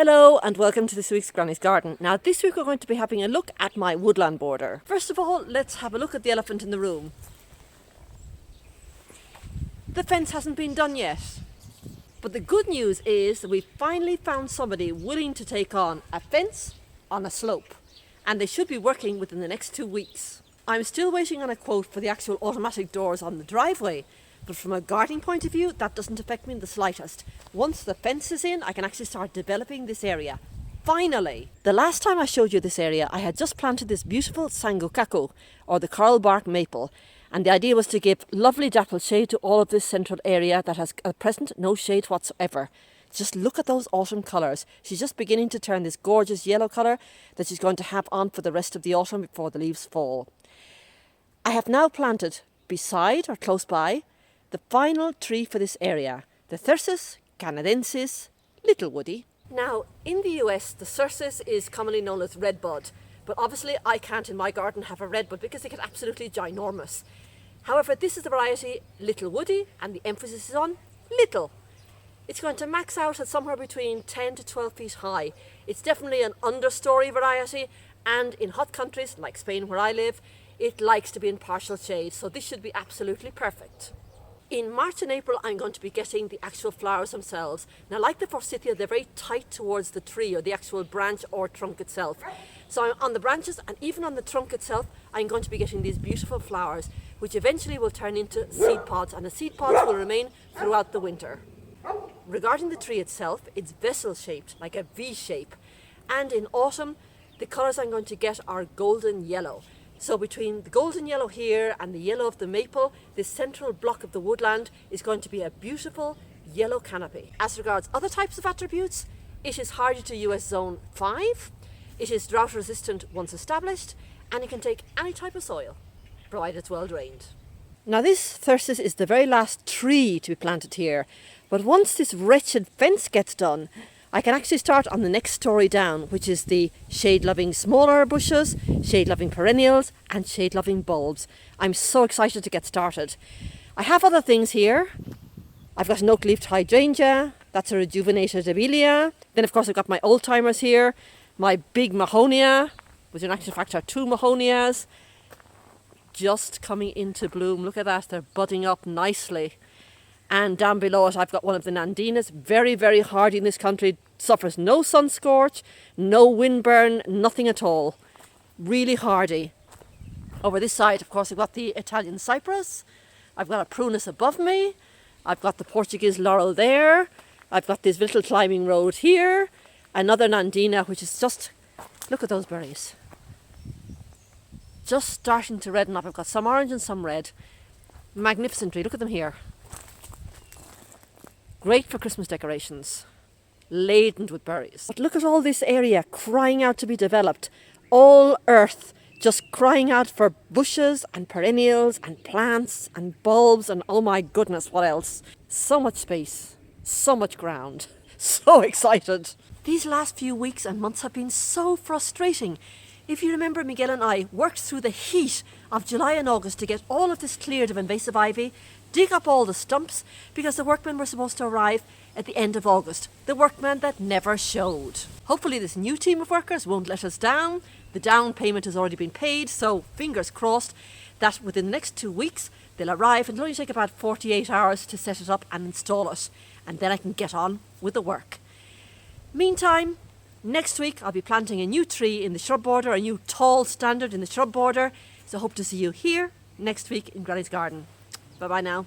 Hello and welcome to this week's Granny's Garden. Now this week we're going to be having a look at my woodland border. First of all, let's have a look at the elephant in the room. The fence hasn't been done yet. But the good news is that we finally found somebody willing to take on a fence on a slope. And they should be working within the next 2 weeks. I'm still waiting on a quote for the actual automatic doors on the driveway. But from a gardening point of view, that doesn't affect me in the slightest. Once the fence is in, I can actually start developing this area. Finally! The last time I showed you this area, I had just planted this beautiful Sango Kaku, or the Karl bark maple. And the idea was to give lovely dappled shade to all of this central area that has at present no shade whatsoever. Just look at those autumn colours. She's just beginning to turn this gorgeous yellow colour that she's going to have on for the rest of the autumn before the leaves fall. I have now planted beside or close by the final tree for this area, the Cersis Canadensis, little woody. Now, in the US, the Cercis is commonly known as Redbud, but obviously I can't in my garden have a Redbud because they get absolutely ginormous. However, this is the variety little woody, and the emphasis is on little. It's going to max out at somewhere between 10 to 12 feet high. It's definitely an understory variety, and in hot countries like Spain where I live, it likes to be in partial shade, so this should be absolutely perfect. In March and April, I'm going to be getting the actual flowers themselves. Now, like the forsythia, they're very tight towards the tree or the actual branch or trunk itself. So on the branches and even on the trunk itself, I'm going to be getting these beautiful flowers, which eventually will turn into seed pods, and the seed pods will remain throughout the winter. Regarding the tree itself, it's vessel-shaped, like a V shape. And in autumn, the colours I'm going to get are golden yellow. So between the golden yellow here and the yellow of the maple, this central block of the woodland is going to be a beautiful yellow canopy. As regards other types of attributes, it is hardy to US Zone 5, it is drought resistant once established, and it can take any type of soil, provided it's well drained. Now this Cercis is the very last tree to be planted here, but once this wretched fence gets done, I can actually start on the next story down, which is the shade-loving smaller bushes, shade-loving perennials, and shade-loving bulbs. I'm so excited to get started. I have other things here. I've got an oak-leafed hydrangea, that's a rejuvenated abelia. Then of course I've got my old-timers here, my big mahonia, which in actual fact are 2 mahonias, just coming into bloom. Look at that, they're budding up nicely. And down below it, I've got one of the nandinas, very, very hardy in this country, suffers no sun scorch, no wind burn, nothing at all. Really hardy. Over this side, of course, I've got the Italian cypress. I've got a prunus above me. I've got the Portuguese laurel there. I've got this little climbing road here. Another nandina, which is just, look at those berries. Just starting to redden up. I've got some orange and some red. Magnificent tree, look at them here. Great for Christmas decorations, laden with berries. But look at all this area crying out to be developed. All earth just crying out for bushes and perennials and plants and bulbs and oh my goodness, what else? So much space, so much ground, so excited. These last few weeks and months have been so frustrating. If you remember, Miguel and I worked through the heat of July and August to get all of this cleared of invasive ivy, dig up all the stumps, because the workmen were supposed to arrive at the end of August. The workmen that never showed. Hopefully this new team of workers won't let us down. The down payment has already been paid, so fingers crossed that within the next 2 weeks they'll arrive, and it'll only take about 48 hours to set it up and install it. And then I can get on with the work. Meantime, next week I'll be planting a new tree in the shrub border, a new tall standard in the shrub border. So I hope to see you here next week in Granny's Garden. Bye-bye now.